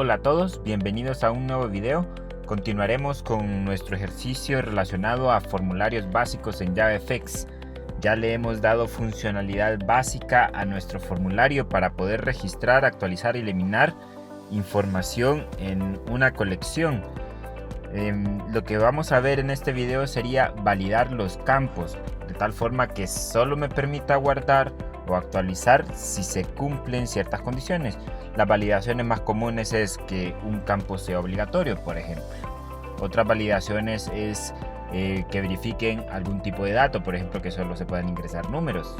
Hola a todos, bienvenidos a un nuevo video. Continuaremos con nuestro ejercicio relacionado a formularios básicos en JavaFX. Ya le hemos dado funcionalidad básica a nuestro formulario para poder registrar, actualizar y eliminar información en una colección. Lo que vamos a ver en este video sería validar los campos, de tal forma que solo me permita guardar o actualizar si se cumplen ciertas condiciones. Las validaciones más comunes es que un campo sea obligatorio, por ejemplo. Otras validaciones es que verifiquen algún tipo de dato, por ejemplo, que solo se puedan ingresar números.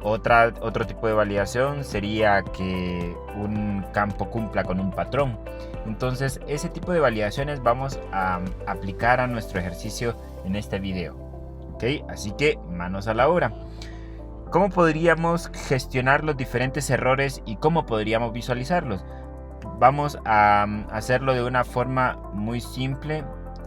Otro tipo de validación sería que un campo cumpla con un patrón. Entonces, ese tipo de validaciones vamos a aplicar a nuestro ejercicio en este video. ¿Ok? Así que manos a la obra. ¿Cómo podríamos gestionar los diferentes errores y cómo podríamos visualizarlos? Vamos a hacerlo de una forma muy simple.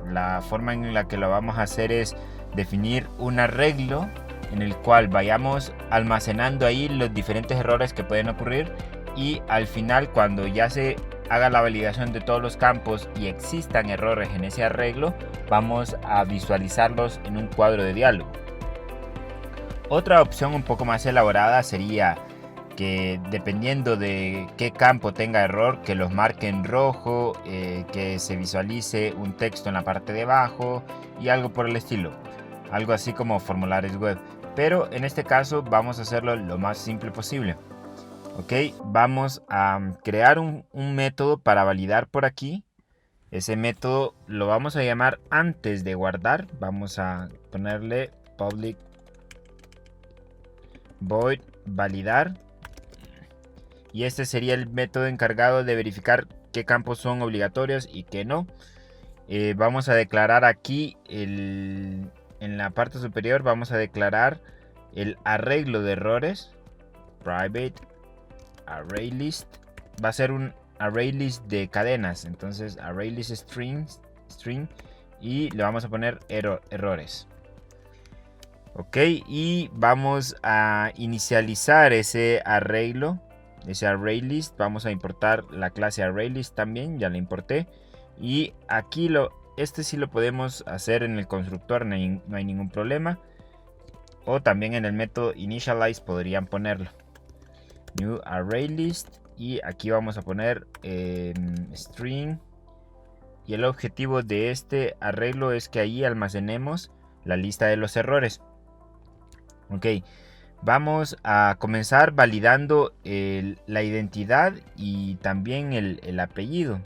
La forma en la que lo vamos a hacer es definir un arreglo en el cual vayamos almacenando ahí los diferentes errores que pueden ocurrir, y al final, cuando ya se haga la validación de todos los campos y existan errores en ese arreglo, vamos a visualizarlos en un cuadro de diálogo. Otra opción un poco más elaborada sería que, dependiendo de qué campo tenga error, que los marque en rojo, que se visualice un texto en la parte de abajo y algo por el estilo. Algo así como formularios web. Pero en este caso vamos a hacerlo lo más simple posible. Ok, vamos a crear un método para validar por aquí. Ese método lo vamos a llamar antes de guardar. Vamos a ponerle public void validar. Y este sería el método encargado de verificar qué campos son obligatorios y qué no. Vamos a declarar aquí en la parte superior vamos a declarar el arreglo de errores. Private array list. Va a ser un array list de cadenas. Entonces array list string. Y le vamos a poner errores. Ok, y vamos a inicializar ese arreglo. Ese array list. Vamos a importar la clase array list también. Ya la importé. Y aquí este sí lo podemos hacer en el constructor, no hay ningún problema. O también en el método initialize podrían ponerlo. New array list. Y aquí vamos a poner string. Y el objetivo de este arreglo es que ahí almacenemos la lista de los errores. Ok. Vamos a comenzar validando la identidad y también el apellido.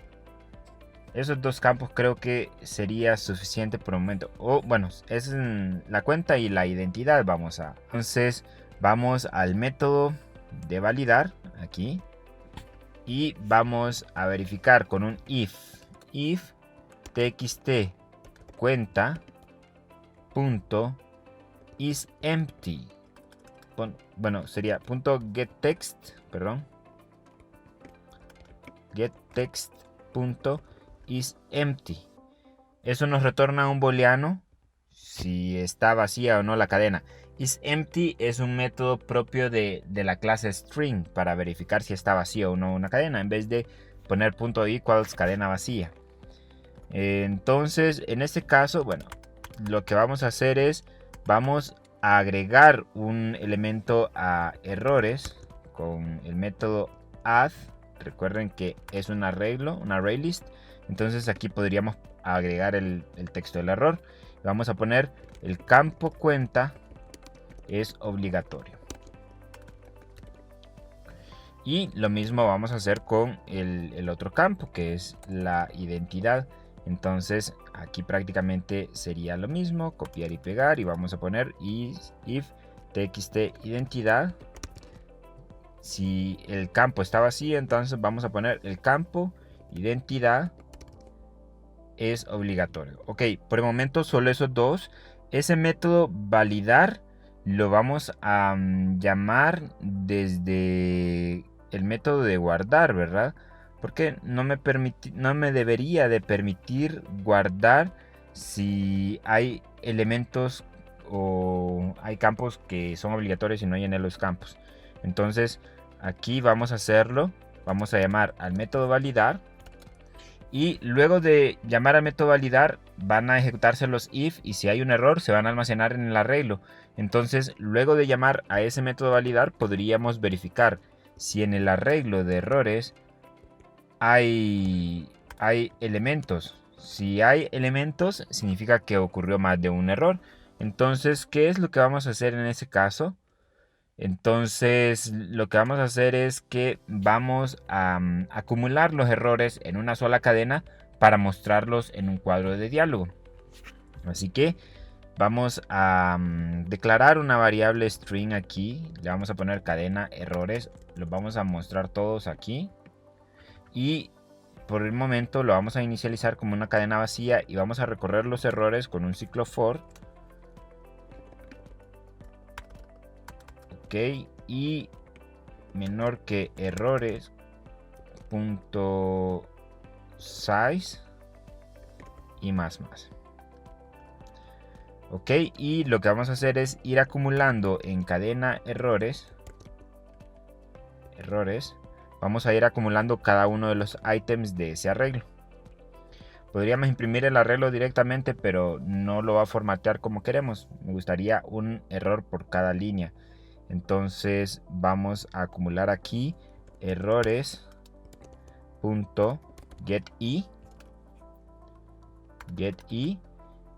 Esos dos campos creo que sería suficiente por el momento. O bueno, es la cuenta y la identidad. Entonces vamos al método de validar aquí. Y vamos a verificar con un if txt cuenta punto is empty. Bueno, sería .getText, perdón. getText.isEmpty. Eso nos retorna un booleano si está vacía o no la cadena. IsEmpty es un método propio de la clase string para verificar si está vacío o no una cadena, en vez de poner .equals cadena vacía. Entonces, en este caso, bueno, lo que vamos a hacer es vamos a agregar un elemento a errores con el método add. Recuerden que es un arreglo, un array list. Entonces aquí podríamos agregar el texto del error. Vamos a poner el campo cuenta es obligatorio. Y lo mismo vamos a hacer con el otro campo, que es la identidad. Entonces aquí prácticamente sería lo mismo, copiar y pegar, y vamos a poner if txt identidad. Si el campo está vacío, entonces vamos a poner el campo identidad es obligatorio. Ok, por el momento solo esos dos. Ese método validar lo vamos a llamar desde el método de guardar, ¿verdad? Porque no me debería de permitir guardar si hay elementos o hay campos que son obligatorios y no llené los campos. Entonces aquí vamos a hacerlo. Vamos a llamar al método validar Y luego de llamar al método validar van a ejecutarse los if, y si hay un error se van a almacenar en el arreglo. Entonces luego de llamar a ese método validar podríamos verificar si en el arreglo de errores hay elementos. Si hay elementos significa que ocurrió más de un error. Entonces, ¿qué es lo que vamos a hacer en ese caso? Entonces lo que vamos a hacer es que vamos a acumular los errores en una sola cadena para mostrarlos en un cuadro de diálogo. Así que vamos a declarar una variable string aquí. Le vamos a poner cadena errores. Los vamos a mostrar todos aquí. Y por el momento lo vamos a inicializar como una cadena vacía y vamos a recorrer los errores con un ciclo for. Ok, y menor que errores punto size y más. Ok, y lo que vamos a hacer es ir acumulando en cadena errores. Vamos a ir acumulando cada uno de los ítems de ese arreglo. Podríamos imprimir el arreglo directamente, pero no lo va a formatear como queremos. Me gustaría un error por cada línea. Entonces vamos a acumular aquí errores.getI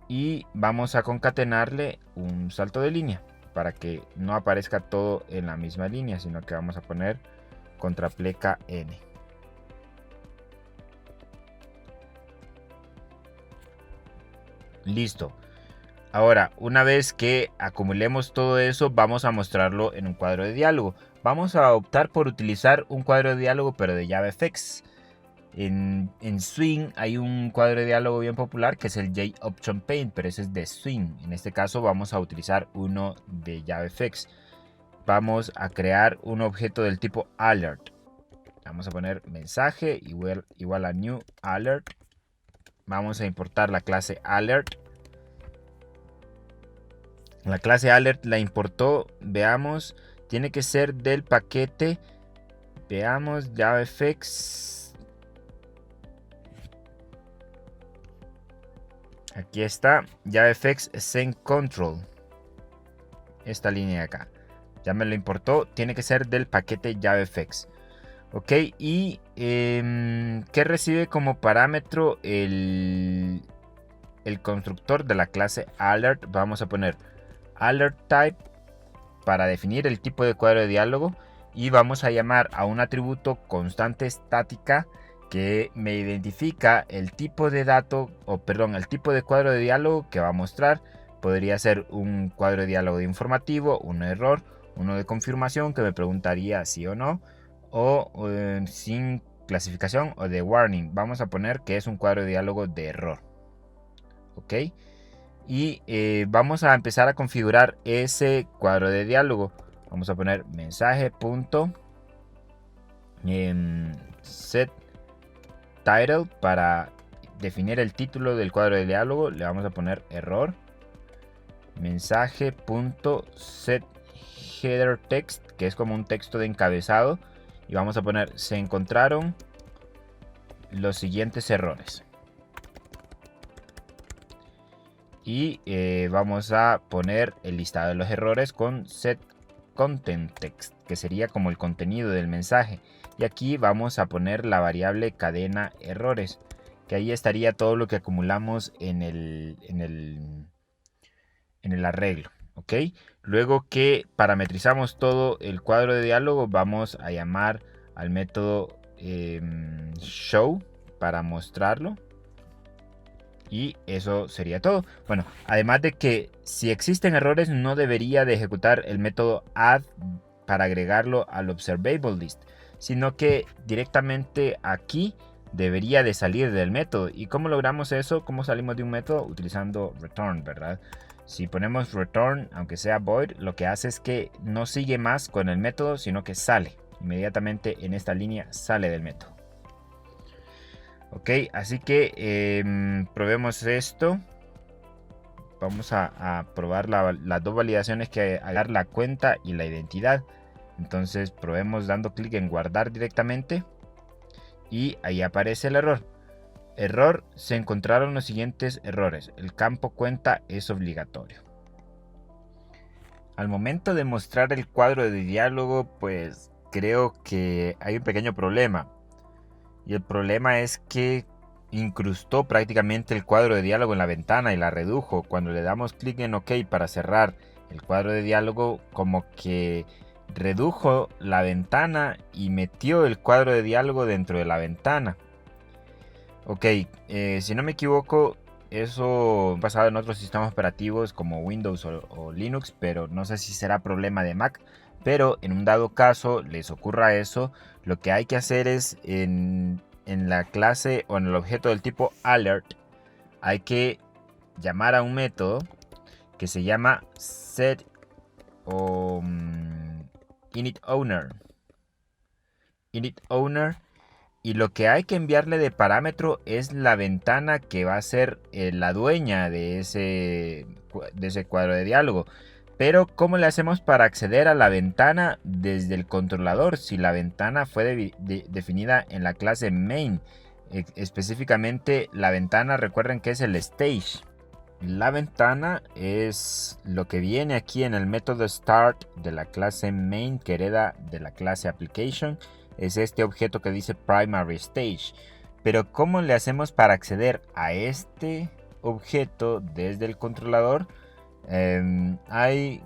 y vamos a concatenarle un salto de línea para que no aparezca todo en la misma línea, sino que vamos a poner contrapleca n. Listo. Ahora, una vez que acumulemos todo eso, vamos a mostrarlo en un cuadro de diálogo. Vamos a optar por utilizar un cuadro de diálogo, pero de JavaFX. En Swing hay un cuadro de diálogo bien popular que es el JOptionPaint, pero ese es de Swing. En este caso vamos a utilizar uno de JavaFX. Vamos a crear un objeto del tipo alert. Vamos a poner mensaje igual a new alert. Vamos a importar la clase alert. La clase alert la importó, veamos, tiene que ser del paquete, veamos, JavaFX. Aquí está, JavaFX Send Control. Esta línea de acá. Ya me lo importó, tiene que ser del paquete JavaFX. Ok, y ¿qué recibe como parámetro el constructor de la clase alert? Vamos a poner alert type para definir el tipo de cuadro de diálogo y vamos a llamar a un atributo constante estática que me identifica el tipo de el tipo de cuadro de diálogo que va a mostrar. Podría ser un cuadro de diálogo de informativo, un error, uno de confirmación que me preguntaría sí o no, o sin clasificación o de warning. Vamos a poner que es un cuadro de diálogo de error. Ok. Y vamos a empezar a configurar ese cuadro de diálogo. Vamos a poner mensaje.set title para definir el título del cuadro de diálogo. Le vamos a poner error. Mensaje.set header text, que es como un texto de encabezado, y vamos a poner se encontraron los siguientes errores. Y vamos a poner el listado de los errores con set content text, que sería como el contenido del mensaje. Y aquí vamos a poner la variable cadena errores, que ahí estaría todo lo que acumulamos en el arreglo. ¿Ok? Luego que parametrizamos todo el cuadro de diálogo, vamos a llamar al método show para mostrarlo. Y eso sería todo. Bueno, además de que si existen errores no debería de ejecutar el método add para agregarlo al observable list, sino que directamente aquí debería de salir del método. ¿Y cómo logramos eso? ¿Cómo salimos de un método? Utilizando return, ¿verdad? Si ponemos return, aunque sea void, lo que hace es que no sigue más con el método, sino que sale. Inmediatamente en esta línea sale del método. Ok, así que probemos esto. Vamos a probar las dos validaciones que hay, dar la cuenta y la identidad. Entonces probemos dando clic en guardar directamente y ahí aparece el error. Error, se encontraron los siguientes errores. El campo cuenta es obligatorio. Al momento de mostrar el cuadro de diálogo, pues creo que hay un pequeño problema. Y el problema es que incrustó prácticamente el cuadro de diálogo en la ventana y la redujo. Cuando le damos clic en OK para cerrar el cuadro de diálogo, como que redujo la ventana y metió el cuadro de diálogo dentro de la ventana. Ok, si no me equivoco, eso basado en otros sistemas operativos como Windows o Linux, pero no sé si será problema de Mac. Pero en un dado caso les ocurra eso, lo que hay que hacer es en la clase o en el objeto del tipo alert, hay que llamar a un método que se llama set o init owner. Init owner. Y lo que hay que enviarle de parámetro es la ventana que va a ser la dueña de ese cuadro de diálogo. Pero ¿cómo le hacemos para acceder a la ventana desde el controlador si la ventana fue definida en la clase main? Específicamente la ventana, recuerden que es el stage. La ventana es lo que viene aquí en el método start de la clase main que hereda de la clase application. Es este objeto que dice primary stage. Pero ¿cómo le hacemos para acceder a este objeto desde el controlador? Hay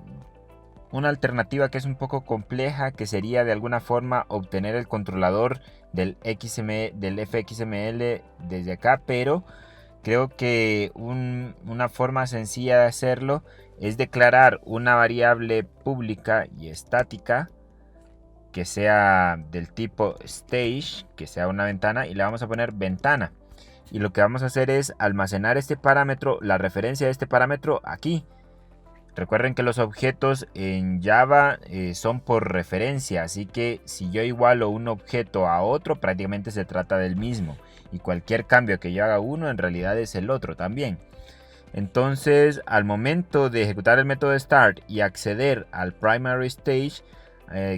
una alternativa que es un poco compleja, que sería de alguna forma obtener el controlador del FXML desde acá, pero creo que una forma sencilla de hacerlo es declarar una variable pública y estática que sea del tipo stage, que sea una ventana, y le vamos a poner ventana. Y lo que vamos a hacer es almacenar este parámetro, la referencia de este parámetro aquí. Recuerden que los objetos en Java son por referencia, así que si yo igualo un objeto a otro, prácticamente se trata del mismo. Y cualquier cambio que yo haga uno, en realidad es el otro también. Entonces, al momento de ejecutar el método start y acceder al primary stage,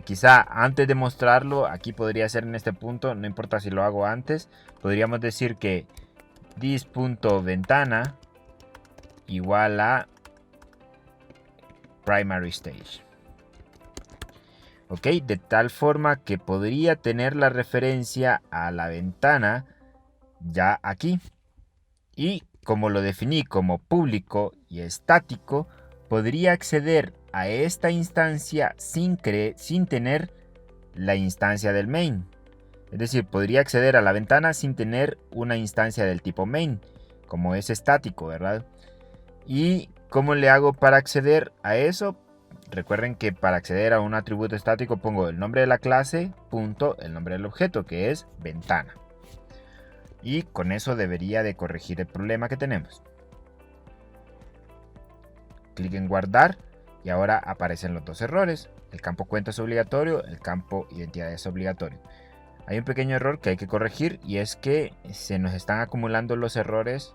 quizá antes de mostrarlo, aquí podría ser en este punto, no importa si lo hago antes, podríamos decir que this.ventana igual a primary stage. Ok, de tal forma que podría tener la referencia a la ventana ya aquí. Y como lo definí como público y estático, podría acceder a esta instancia sin tener la instancia del main. Es decir, podría acceder a la ventana sin tener una instancia del tipo main, como es estático, ¿verdad? ¿Y cómo le hago para acceder a eso? Recuerden que para acceder a un atributo estático pongo el nombre de la clase, punto, el nombre del objeto, que es ventana. Y con eso debería de corregir el problema que tenemos. Clic en guardar y ahora aparecen los dos errores. El campo cuenta es obligatorio, el campo identidad es obligatorio. Hay un pequeño error que hay que corregir y es que se nos están acumulando los errores.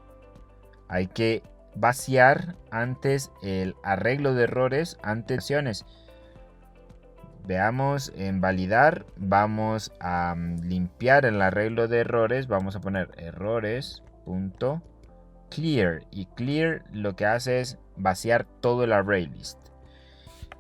Hay que vaciar antes el arreglo de errores antes de acciones. Veamos en validar, vamos a limpiar el arreglo de errores, vamos a poner errores.clear y clear lo que hace es vaciar todo el array list.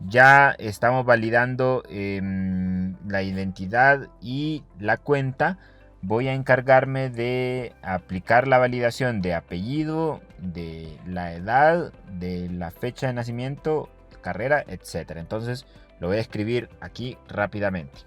Ya estamos validando la identidad y la cuenta. Voy a encargarme de aplicar la validación de apellido, de la edad, de la fecha de nacimiento, carrera, etc. Entonces lo voy a escribir aquí rápidamente.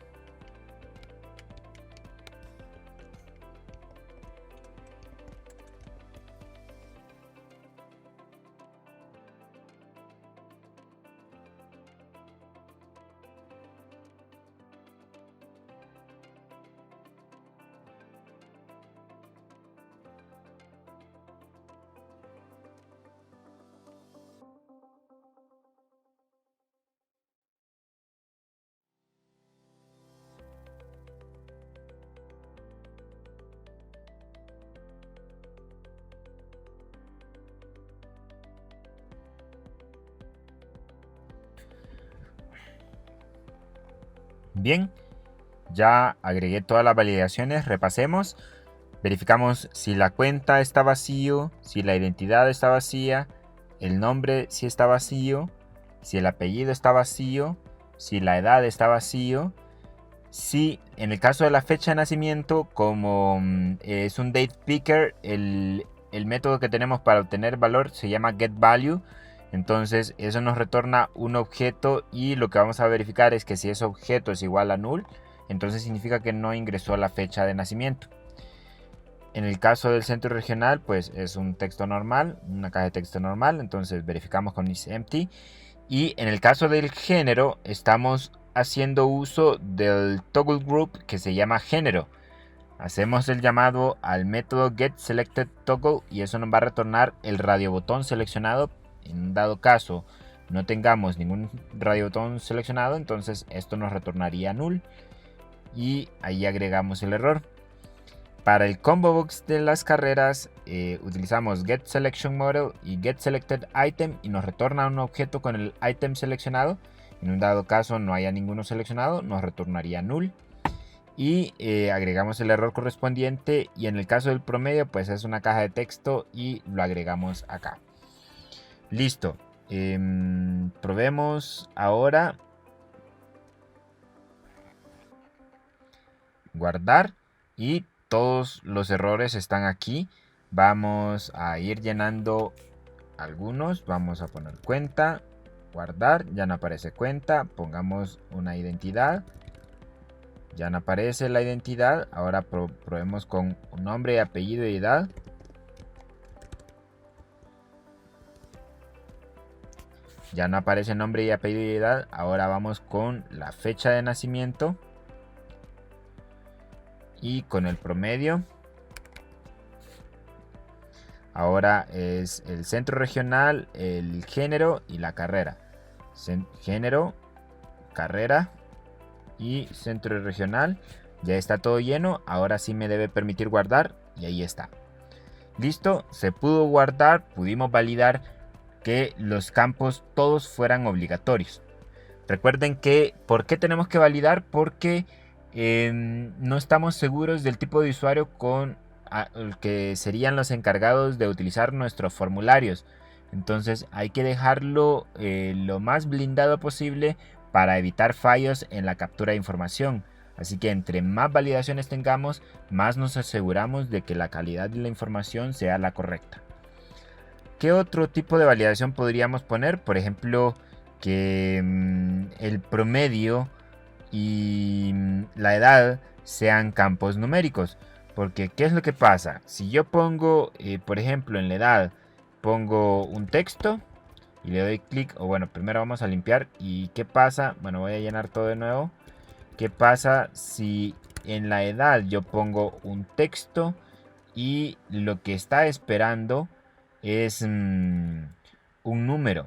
Bien, ya agregué todas las validaciones, repasemos. Verificamos si la cuenta está vacío, si la identidad está vacía, el nombre si está vacío, si el apellido está vacío, si la edad está vacío. Si en el caso de la fecha de nacimiento, como es un date picker, el método que tenemos para obtener valor se llama getValue. Entonces eso nos retorna un objeto y lo que vamos a verificar es que si ese objeto es igual a null, entonces significa que no ingresó la fecha de nacimiento. En el caso del centro regional, pues es un texto normal, una caja de texto normal, entonces verificamos con isEmpty. Y en el caso del género, estamos haciendo uso del toggle group que se llama género. Hacemos el llamado al método getSelectedToggle y eso nos va a retornar el radiobotón seleccionado. En un dado caso no tengamos ningún radiobotón seleccionado, entonces esto nos retornaría null y ahí agregamos el error. Para el combo box de las carreras utilizamos getSelectionModel y getSelectedItem y nos retorna un objeto con el item seleccionado. En un dado caso no haya ninguno seleccionado, nos retornaría null. Y agregamos el error correspondiente y en el caso del promedio pues es una caja de texto y lo agregamos acá. Listo. Probemos ahora. Guardar y todos los errores están aquí. Vamos a ir llenando algunos. Vamos a poner cuenta, guardar, ya no aparece cuenta. Pongamos una identidad, ya no aparece la identidad. Ahora probemos con un nombre, apellido y edad. Ya no aparece nombre y apellido y edad. Ahora vamos con la fecha de nacimiento y con el promedio. Ahora es el centro regional, el género y la carrera. Género, carrera y centro regional. Ya está todo lleno. Ahora sí me debe permitir guardar y ahí está. Listo, se pudo guardar. Pudimos validar que los campos todos fueran obligatorios. Recuerden que ¿por qué tenemos que validar? Porque no estamos seguros del tipo de usuario con que serían los encargados de utilizar nuestros formularios. Entonces hay que dejarlo lo más blindado posible para evitar fallos en la captura de información. Así que entre más validaciones tengamos, más nos aseguramos de que la calidad de la información sea la correcta. ¿Qué otro tipo de validación podríamos poner? Por ejemplo, que el promedio y la edad sean campos numéricos. Porque ¿qué es lo que pasa? Si yo pongo, por ejemplo, en la edad, pongo un texto y le doy clic, o bueno, primero vamos a limpiar. ¿Y qué pasa? Bueno, voy a llenar todo de nuevo. ¿Qué pasa si en la edad yo pongo un texto y lo que está esperando es un número?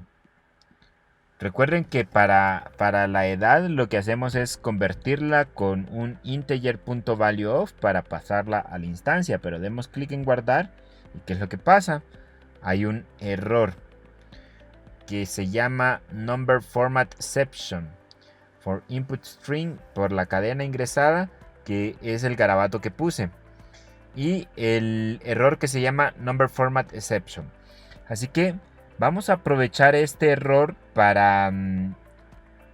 Recuerden que para la edad lo que hacemos es convertirla con un integer.valueOf para pasarla a la instancia, pero demos clic en guardar y ¿qué es lo que pasa? Hay un error que se llama number format exception for input string por la cadena ingresada, que es el garabato que puse, y el error que se llama number format exception. Así que vamos a aprovechar este error para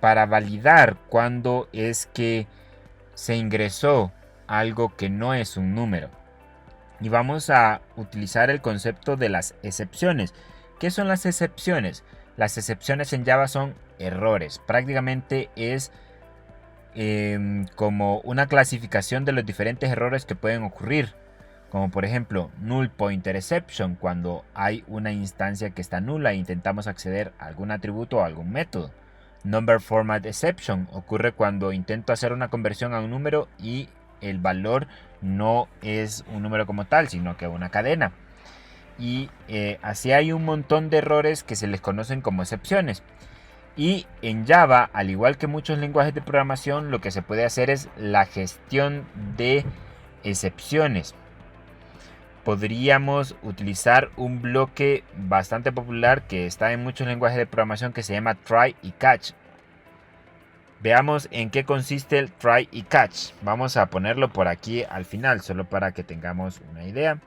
validar cuándo es que se ingresó algo que no es un número. Y vamos a utilizar el concepto de las excepciones. ¿Qué son las excepciones? Las excepciones en Java son errores. Prácticamente es como una clasificación de los diferentes errores que pueden ocurrir. Como por ejemplo null pointer exception, cuando hay una instancia que está nula e intentamos acceder a algún atributo o algún método. Number format exception ocurre cuando intento hacer una conversión a un número y el valor no es un número como tal, sino que una cadena. Y así hay un montón de errores que se les conocen como excepciones. Y en Java, al igual que muchos lenguajes de programación, lo que se puede hacer es la gestión de excepciones. Podríamos utilizar un bloque bastante popular que está en muchos lenguajes de programación que se llama try y catch. Veamos en qué consiste el try y catch. Vamos a ponerlo por aquí al final, solo para que tengamos una idea.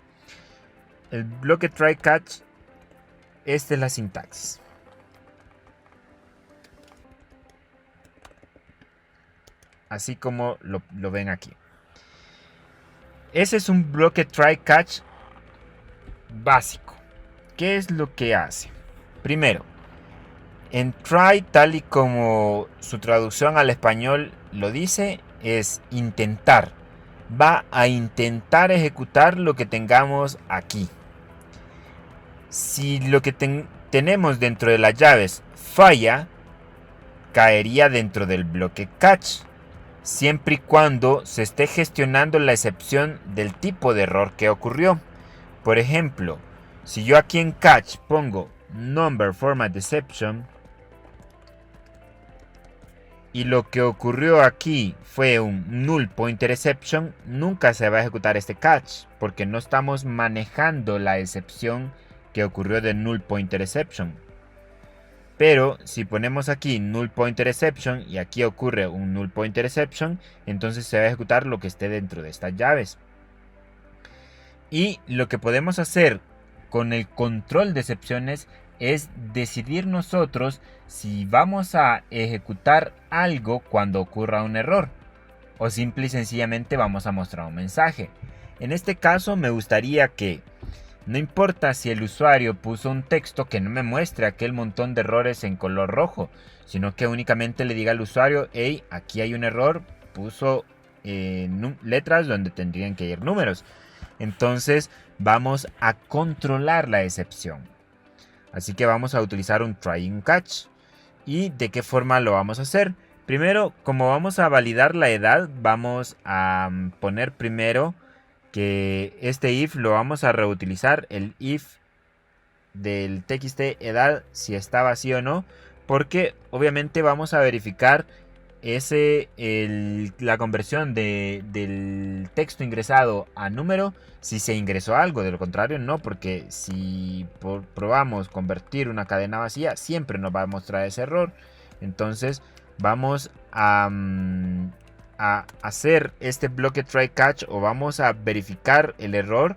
El bloque try catch, esta es la sintaxis. Así como lo ven aquí. Ese es un bloque try catch básico. ¿Qué es lo que hace? Primero, en try, tal y como su traducción al español lo dice, es intentar. Va a intentar ejecutar lo que tengamos aquí. Si lo que tenemos dentro de las llaves falla, caería dentro del bloque catch, siempre y cuando se esté gestionando la excepción del tipo de error que ocurrió. Por ejemplo, si yo aquí en catch pongo number format exception y lo que ocurrió aquí fue un null pointer exception, nunca se va a ejecutar este catch porque no estamos manejando la excepción que ocurrió de null pointer exception. Pero si ponemos aquí null pointer exception y aquí ocurre un null pointer exception, entonces se va a ejecutar lo que esté dentro de estas llaves. Y lo que podemos hacer con el control de excepciones es decidir nosotros si vamos a ejecutar algo cuando ocurra un error o simple y sencillamente vamos a mostrar un mensaje. En este caso me gustaría que no importa si el usuario puso un texto que no me muestre aquel montón de errores en color rojo, sino que únicamente le diga al usuario, hey, aquí hay un error, puso letras donde tendrían que ir números. Entonces vamos a controlar la excepción. Así que vamos a utilizar un try y un catch. ¿Y de qué forma lo vamos a hacer? Primero, como vamos a validar la edad, vamos a poner primero que este if lo vamos a reutilizar, el if del txt edad, si está vacío o no, porque obviamente vamos a verificar la conversión del texto ingresado a número, si se ingresó algo. De lo contrario no, porque si probamos convertir una cadena vacía, siempre nos va a mostrar ese error. Entonces vamos a hacer este bloque try catch, o vamos a verificar el error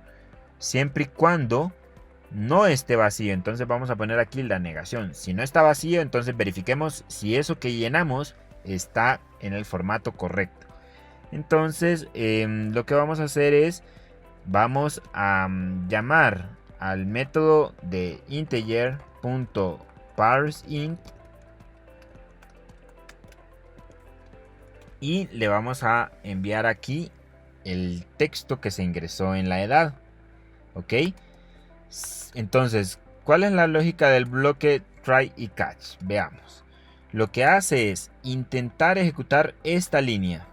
siempre y cuando no esté vacío. Entonces vamos a poner aquí la negación. Si no está vacío, entonces verifiquemos si eso que llenamos está en el formato correcto. Entonces lo que vamos a hacer es, vamos a llamar al método de integer.parseInt y le vamos a enviar aquí el texto que se ingresó en la edad. Ok, entonces, ¿cuál es la lógica del bloque try y catch? Veamos. Lo que hace es intentar ejecutar esta línea.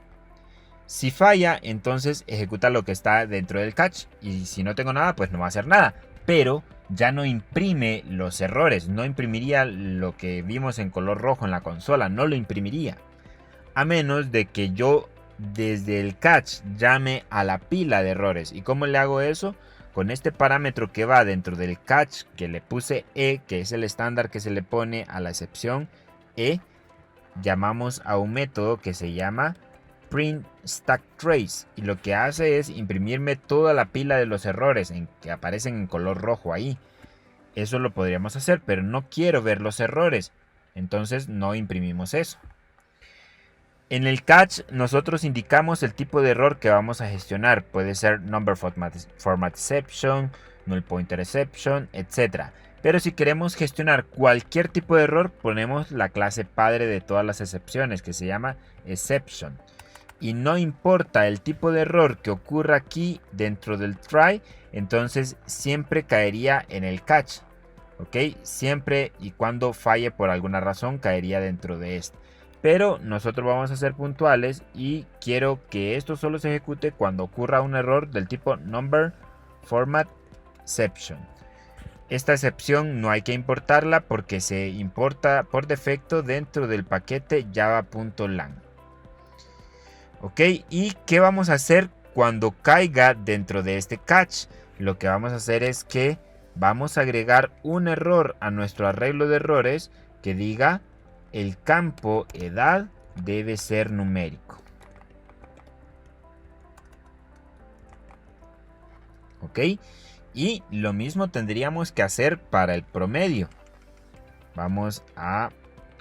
Si falla, entonces ejecuta lo que está dentro del catch. Y si no tengo nada, pues no va a hacer nada. Pero ya no imprime los errores. No imprimiría lo que vimos en color rojo en la consola. No lo imprimiría. A menos de que yo desde el catch llame a la pila de errores. ¿Y cómo le hago eso? Con este parámetro que va dentro del catch, que le puse e, que es el estándar que se le pone a la excepción e, llamamos a un método que se llama print stack trace, y lo que hace es imprimirme toda la pila de los errores que aparecen en color rojo ahí. Eso lo podríamos hacer, pero no quiero ver los errores, entonces no imprimimos eso. En el catch nosotros indicamos el tipo de error que vamos a gestionar. Puede ser number format exception, null pointer exception, etc. Pero si queremos gestionar cualquier tipo de error, ponemos la clase padre de todas las excepciones, que se llama exception. Y no importa el tipo de error que ocurra aquí dentro del try, entonces siempre caería en el catch. ¿Ok? Siempre y cuando falle por alguna razón, caería dentro de este. Pero nosotros vamos a ser puntuales y quiero que esto solo se ejecute cuando ocurra un error del tipo number format exception. Esta excepción no hay que importarla porque se importa por defecto dentro del paquete java.lang. Ok, ¿y qué vamos a hacer cuando caiga dentro de este catch? Lo que vamos a hacer es que vamos a agregar un error a nuestro arreglo de errores que diga el campo edad debe ser numérico. ¿Ok? Y lo mismo tendríamos que hacer para el promedio. Vamos a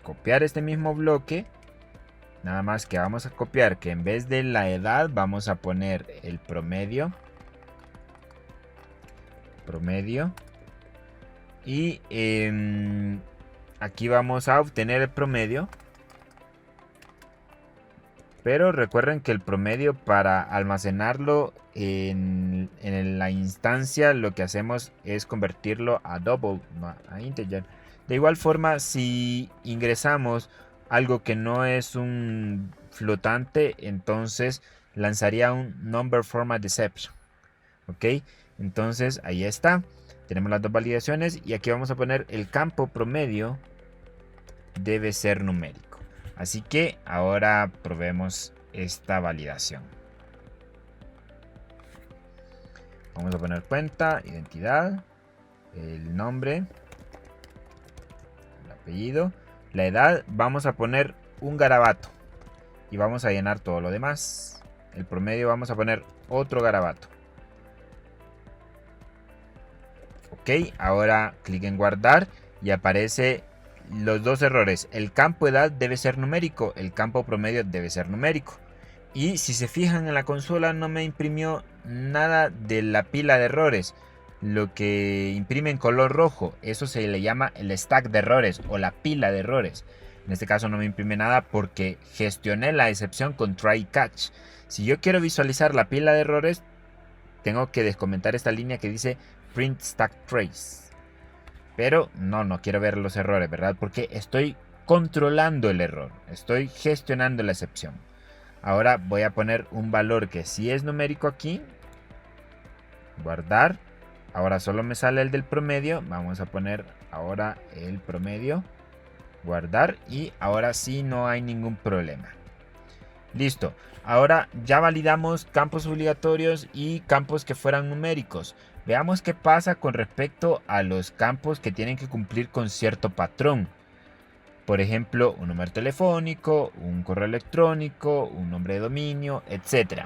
copiar este mismo bloque. Nada más que vamos a copiar que en vez de la edad vamos a poner el promedio. Y aquí vamos a obtener el promedio. Pero recuerden que el promedio, para almacenarlo en la instancia, lo que hacemos es convertirlo a double, no a integer. De igual forma, si ingresamos algo que no es un flotante, entonces lanzaría un number format exception. ¿Ok? Entonces ahí está. Tenemos las dos validaciones y aquí vamos a poner el campo promedio debe ser numérico. Así que ahora probemos esta validación. Vamos a poner cuenta, identidad, el nombre, el apellido, la edad. Vamos a poner un garabato y vamos a llenar todo lo demás. El promedio vamos a poner otro garabato. Ok, ahora clic en guardar y aparece los dos errores. El campo edad debe ser numérico, el campo promedio debe ser numérico. Y si se fijan en la consola, no me imprimió nada de la pila de errores. Lo que imprime en color rojo, eso se le llama el stack de errores o la pila de errores. En este caso no me imprime nada porque gestioné la excepción con try catch. Si yo quiero visualizar la pila de errores, tengo que descomentar esta línea que dice print stack trace. Pero no quiero ver los errores, ¿verdad? Porque estoy controlando el error, estoy gestionando la excepción. Ahora voy a poner un valor que sí es numérico aquí. Guardar. Ahora solo me sale el del promedio. Vamos a poner ahora el promedio. Guardar. Y ahora sí no hay ningún problema. Listo. Ahora ya validamos campos obligatorios y campos que fueran numéricos. Veamos qué pasa con respecto a los campos que tienen que cumplir con cierto patrón. Por ejemplo, un número telefónico, un correo electrónico, un nombre de dominio, etc.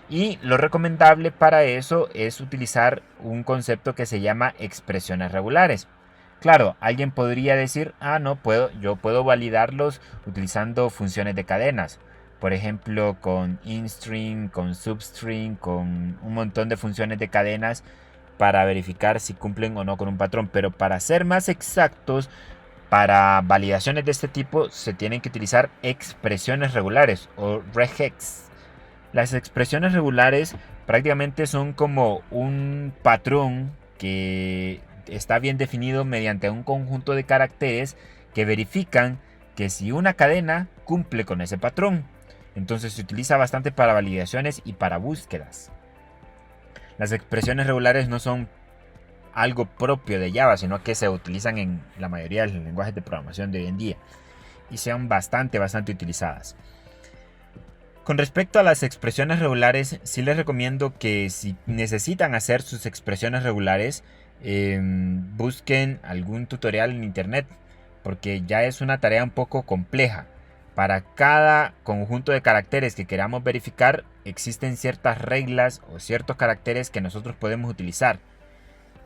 Y lo recomendable para eso es utilizar un concepto que se llama expresiones regulares. Claro, alguien podría decir, yo puedo validarlos utilizando funciones de cadenas. Por ejemplo, con instring, con substring, con un montón de funciones de cadenas para verificar si cumplen o no con un patrón. Pero para ser más exactos, para validaciones de este tipo se tienen que utilizar expresiones regulares o regex. Las expresiones regulares prácticamente son como un patrón que está bien definido mediante un conjunto de caracteres que verifican que si una cadena cumple con ese patrón. Entonces se utiliza bastante para validaciones y para búsquedas. Las expresiones regulares no son algo propio de Java, sino que se utilizan en la mayoría de los lenguajes de programación de hoy en día y sean bastante utilizadas. Con respecto a las expresiones regulares, sí les recomiendo que si necesitan hacer sus expresiones regulares, busquen algún tutorial en internet, porque ya es una tarea un poco compleja. Para cada conjunto de caracteres que queramos verificar, existen ciertas reglas o ciertos caracteres que nosotros podemos utilizar.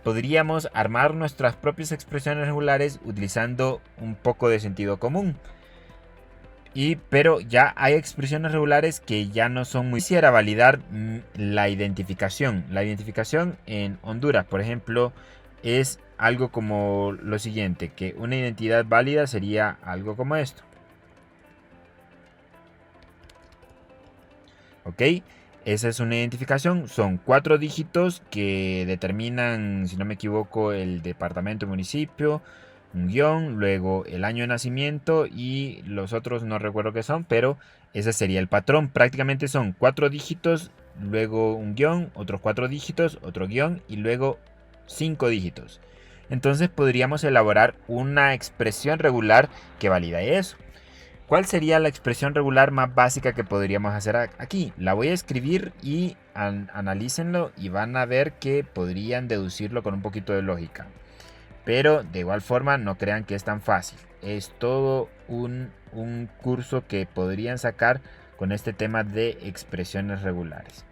Podríamos armar nuestras propias expresiones regulares utilizando un poco de sentido común. Pero ya hay expresiones regulares que ya no son muy... Quisiera validar la identificación. La identificación en Honduras, por ejemplo, es algo como lo siguiente, que una identidad válida sería algo como esto. ¿Ok? Esa es una identificación, son 4 dígitos que determinan, si no me equivoco, el departamento, municipio, un guión, luego el año de nacimiento y los otros no recuerdo qué son, pero ese sería el patrón. Prácticamente son 4 dígitos, luego un guión, otros 4 dígitos, otro guión y luego 5 dígitos. Entonces podríamos elaborar una expresión regular que valida eso. ¿Cuál sería la expresión regular más básica que podríamos hacer aquí? La voy a escribir y analícenlo y van a ver que podrían deducirlo con un poquito de lógica. Pero de igual forma no crean que es tan fácil. Es todo un curso que podrían sacar con este tema de expresiones regulares.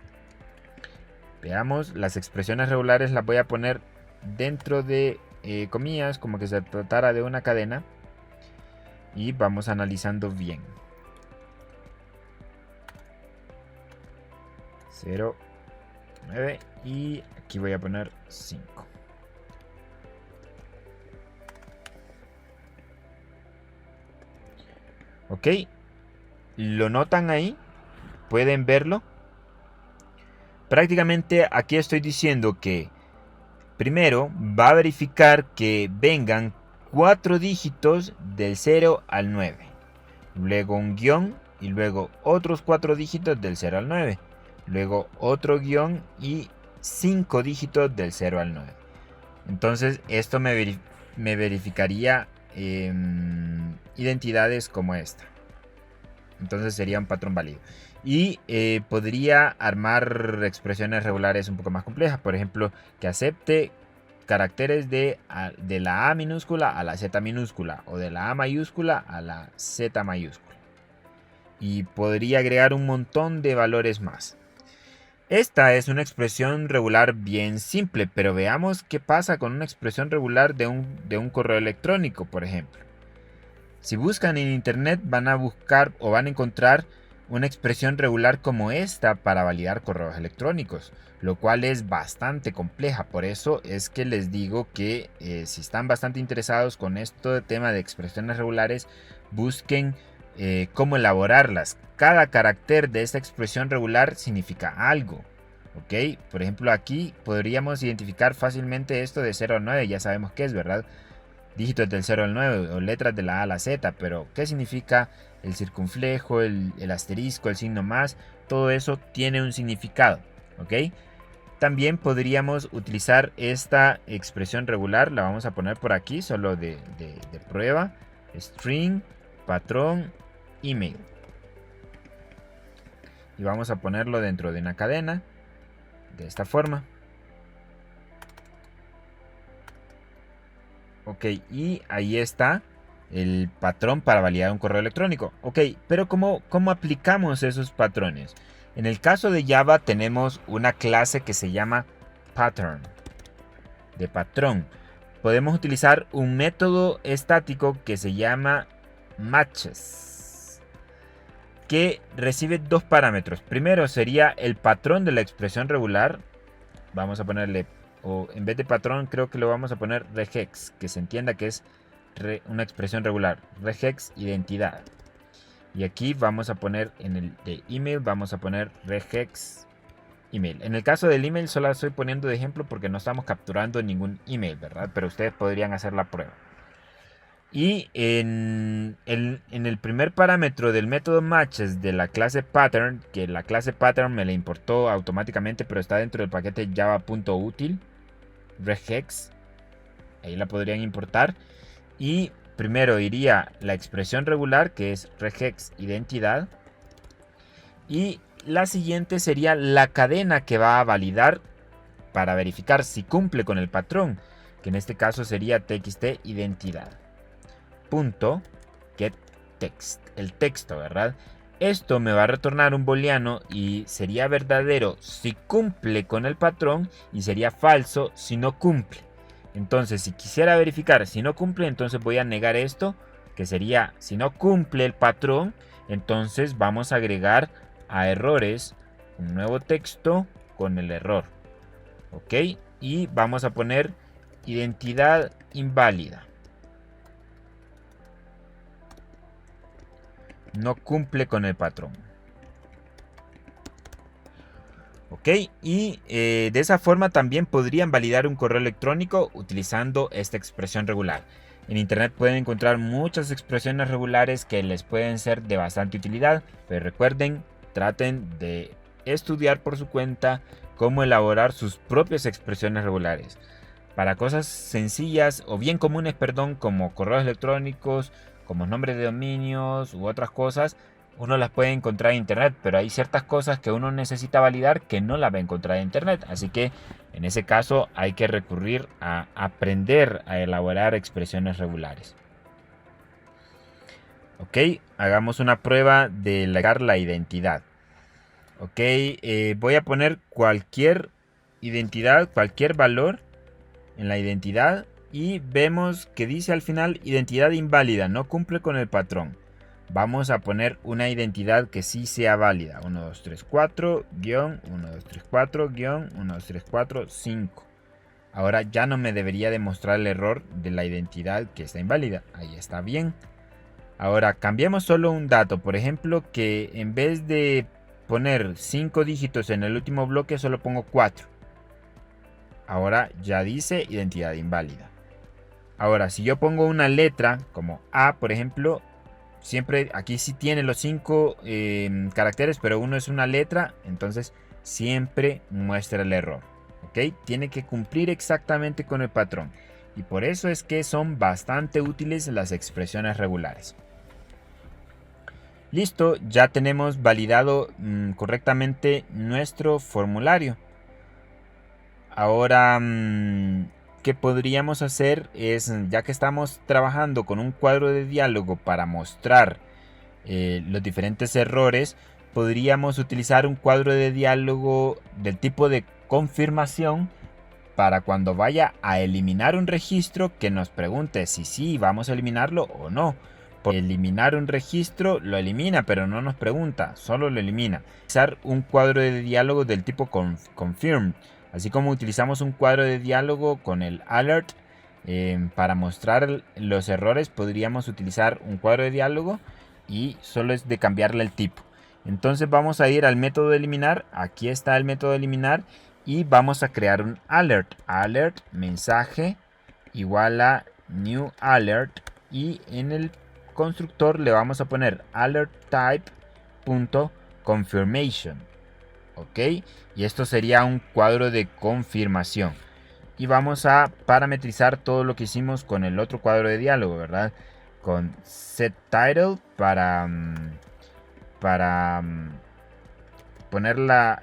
Veamos, las expresiones regulares las voy a poner dentro de comillas, como que se tratara de una cadena. Y vamos analizando bien. 0, 9 y aquí voy a poner 5. Ok, lo notan ahí, pueden verlo. Prácticamente aquí estoy diciendo que primero va a verificar que vengan 4 dígitos del 0 al 9. Luego un guión y luego otros 4 dígitos del 0 al 9. Luego otro guión y 5 dígitos del 0 al 9. Entonces esto me verificaría identidades como esta. Entonces sería un patrón válido. Y podría armar expresiones regulares un poco más complejas. Por ejemplo, que acepte caracteres de la A minúscula a la Z minúscula. O de la A mayúscula a la Z mayúscula. Y podría agregar un montón de valores más. Esta es una expresión regular bien simple. Pero veamos qué pasa con una expresión regular de un correo electrónico, por ejemplo. Si buscan en internet van a buscar o van a encontrar una expresión regular como esta para validar correos electrónicos, lo cual es bastante compleja. Por eso es que les digo que si están bastante interesados con esto de tema de expresiones regulares, busquen cómo elaborarlas. Cada carácter de esta expresión regular significa algo. ¿Ok? Por ejemplo, aquí podríamos identificar fácilmente esto de 0 a 9, ya sabemos qué es, ¿verdad? Dígitos del 0 al 9 o letras de la A a la Z, pero ¿qué significa el circunflejo, el asterisco, el signo más? Todo eso tiene un significado, ¿ok? También podríamos utilizar esta expresión regular, la vamos a poner por aquí, solo de prueba, string, patrón, email. Y vamos a ponerlo dentro de una cadena, de esta forma. Ok, y ahí está el patrón para validar un correo electrónico. Ok, pero ¿cómo aplicamos esos patrones? En el caso de Java tenemos una clase que se llama pattern, de patrón. Podemos utilizar un método estático que se llama matches, que recibe dos parámetros. Primero sería el patrón de la expresión regular. Vamos a ponerle, o en vez de patrón creo que lo vamos a poner regex, que se entienda que es una expresión regular. Regex identidad. Y aquí vamos a poner en el de email, vamos a poner regex email. En el caso del email solo estoy poniendo de ejemplo porque no estamos capturando ningún email, ¿verdad? Pero ustedes podrían hacer la prueba. Y en el primer parámetro del método matches de la clase pattern, que la clase pattern me la importó automáticamente, pero está dentro del paquete java.util, regex, ahí la podrían importar. Y primero iría la expresión regular, que es regex identidad. Y la siguiente sería la cadena que va a validar para verificar si cumple con el patrón, que en este caso sería txt identidad. Punto get text, el texto, ¿verdad? Esto me va a retornar un booleano y sería verdadero si cumple con el patrón y sería falso si no cumple. Entonces, si quisiera verificar si no cumple, entonces voy a negar esto, que sería si no cumple el patrón, entonces vamos a agregar a errores un nuevo texto con el error. ¿Ok? Y vamos a poner identidad inválida. No cumple con el patrón. Ok, y de esa forma también podrían validar un correo electrónico utilizando esta expresión regular. En internet pueden encontrar muchas expresiones regulares que les pueden ser de bastante utilidad, pero recuerden, traten de estudiar por su cuenta cómo elaborar sus propias expresiones regulares. Para cosas sencillas o bien comunes, perdón, como correos electrónicos, como nombres de dominios u otras cosas, uno las puede encontrar en internet, pero hay ciertas cosas que uno necesita validar que no las va a encontrar en internet. Así que en ese caso hay que recurrir a aprender a elaborar expresiones regulares. Ok, hagamos una prueba de legar la identidad. Ok, voy a poner cualquier identidad, cualquier valor en la identidad y vemos que dice al final identidad inválida, no cumple con el patrón. Vamos a poner una identidad que sí sea válida. 1234-1234-1234-5. Ahora ya no me debería demostrar el error de la identidad que está inválida. Ahí está bien. Ahora cambiemos solo un dato. Por ejemplo, que en vez de poner 5 dígitos en el último bloque, solo pongo 4. Ahora ya dice identidad inválida. Ahora, si yo pongo una letra como A, por ejemplo, siempre aquí sí tiene los 5 caracteres, pero uno es una letra, entonces siempre muestra el error. ¿Ok? Tiene que cumplir exactamente con el patrón. Y por eso es que son bastante útiles las expresiones regulares. Listo, ya tenemos validado correctamente nuestro formulario. Ahora, ¿qué podríamos hacer? Es, ya que estamos trabajando con un cuadro de diálogo para mostrar los diferentes errores, podríamos utilizar un cuadro de diálogo del tipo de confirmación para cuando vaya a eliminar un registro que nos pregunte si sí vamos a eliminarlo o no. Por eliminar un registro lo elimina, pero no nos pregunta, solo lo elimina. Utilizar un cuadro de diálogo del tipo confirm, así como utilizamos un cuadro de diálogo con el alert para mostrar los errores, podríamos utilizar un cuadro de diálogo y solo es de cambiarle el tipo. Entonces vamos a ir al método de eliminar. Aquí está el método de eliminar y vamos a crear un alert. Alert mensaje igual a new alert y en el constructor le vamos a poner alert type.confirmation. Ok, y esto sería un cuadro de confirmación. Y vamos a parametrizar todo lo que hicimos con el otro cuadro de diálogo, ¿verdad? Con setTitle para poner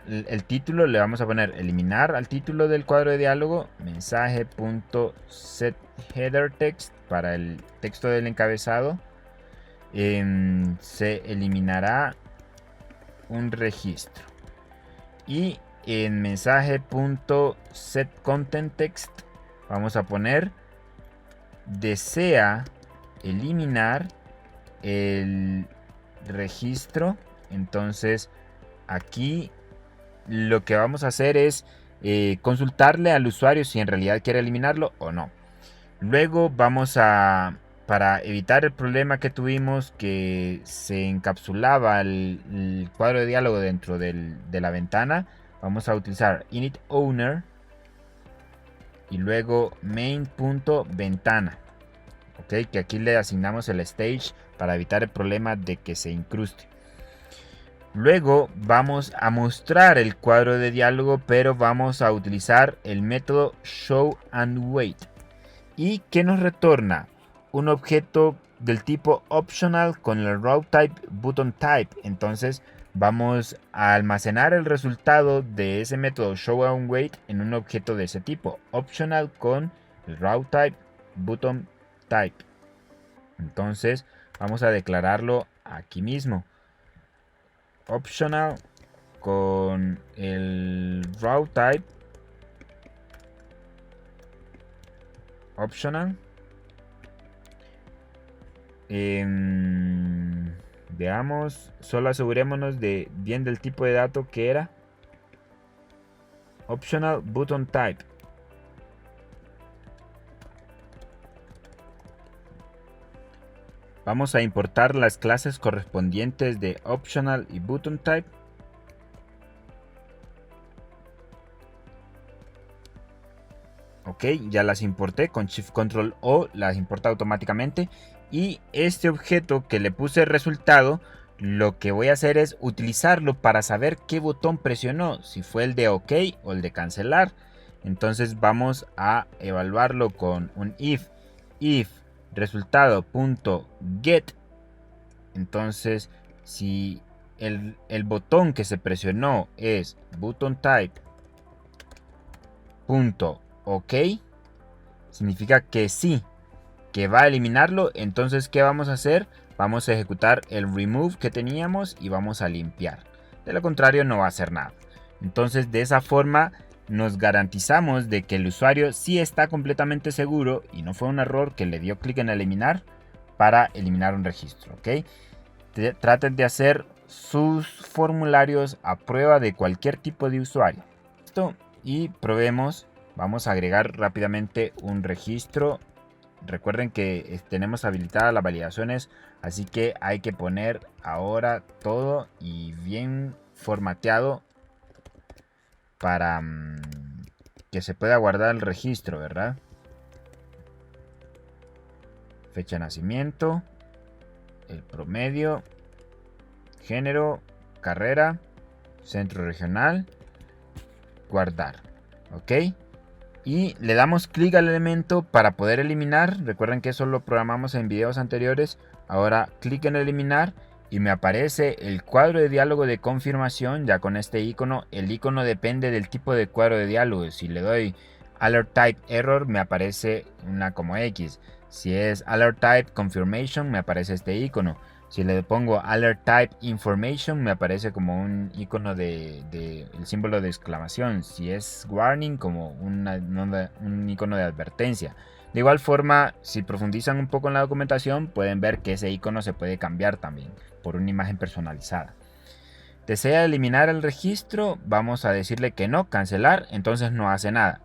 el título, le vamos a poner eliminar al título del cuadro de diálogo, mensaje.setHeaderText para el texto del encabezado. Se eliminará un registro. Y en mensaje.setContentText vamos a poner desea eliminar el registro. Entonces aquí lo que vamos a hacer es consultarle al usuario si en realidad quiere eliminarlo o no. Luego vamos a, para evitar el problema que tuvimos que se encapsulaba el cuadro de diálogo dentro de la ventana, vamos a utilizar initOwner y luego main.ventana. Okay, que aquí le asignamos el stage para evitar el problema de que se incruste. Luego vamos a mostrar el cuadro de diálogo, pero vamos a utilizar el método showAndWait. ¿Y qué nos retorna? Un objeto del tipo optional con el routeType buttonType. Entonces vamos a almacenar el resultado de ese método showAndWait en un objeto de ese tipo, optional con el routeType buttonType. Entonces vamos a declararlo aquí mismo. Optional con el routeType optional. Veamos, solo asegurémonos de bien del tipo de dato que era optional buttonType. Vamos a importar las clases correspondientes de optional y buttonType. Ok, ya las importé con Shift Control O, las importa automáticamente. Y este objeto que le puse resultado, lo que voy a hacer es utilizarlo para saber qué botón presionó, si fue el de OK o el de cancelar. Entonces vamos a evaluarlo con un if resultado.get. Entonces si el botón que se presionó es button type .ok, significa que sí, que va a eliminarlo. Entonces, ¿qué vamos a hacer? Vamos a ejecutar el remove que teníamos y vamos a limpiar. De lo contrario, no va a hacer nada. Entonces, de esa forma nos garantizamos de que el usuario sí está completamente seguro y no fue un error que le dio clic en eliminar para eliminar un registro, ¿ok? Traten de hacer sus formularios a prueba de cualquier tipo de usuario. Listo, y probemos. Vamos a agregar rápidamente un registro. Recuerden que tenemos habilitadas las validaciones, así que hay que poner ahora todo y bien formateado para que se pueda guardar el registro, ¿verdad? Fecha de nacimiento, el promedio, género, carrera, centro regional, guardar, ¿ok? Y le damos clic al elemento para poder eliminar. Recuerden que eso lo programamos en videos anteriores. Ahora clic en eliminar y me aparece el cuadro de diálogo de confirmación. Ya con este icono, el icono depende del tipo de cuadro de diálogo. Si le doy alert type error, me aparece una como X. Si es alert type confirmation, me aparece este icono. Si le pongo alert type information, me aparece como un icono el símbolo de exclamación. Si es warning, como un icono de advertencia. De igual forma, si profundizan un poco en la documentación, pueden ver que ese icono se puede cambiar también por una imagen personalizada. ¿Desea eliminar el registro? Vamos a decirle que no, cancelar, entonces no hace nada.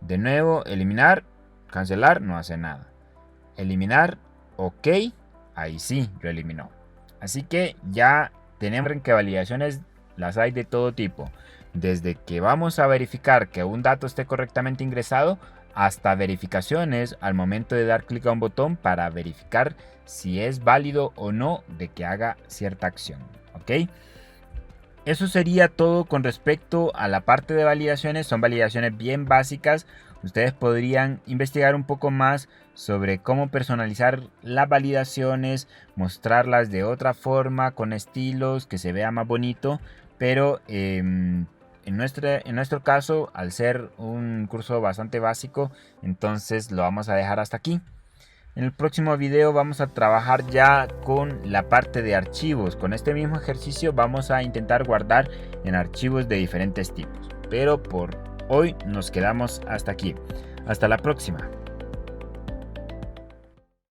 De nuevo, eliminar, cancelar, no hace nada. Eliminar, ok. Ahí sí, lo eliminó. Así que ya tenemos que validaciones las hay de todo tipo. Desde que vamos a verificar que un dato esté correctamente ingresado hasta verificaciones al momento de dar clic a un botón para verificar si es válido o no de que haga cierta acción. ¿Ok? Eso sería todo con respecto a la parte de validaciones. Son validaciones bien básicas. Ustedes podrían investigar un poco más sobre cómo personalizar las validaciones, mostrarlas de otra forma, con estilos, que se vea más bonito. Pero en nuestro caso, al ser un curso bastante básico, entonces lo vamos a dejar hasta aquí. En el próximo video vamos a trabajar ya con la parte de archivos. Con este mismo ejercicio vamos a intentar guardar en archivos de diferentes tipos. Pero por hoy nos quedamos hasta aquí. Hasta la próxima.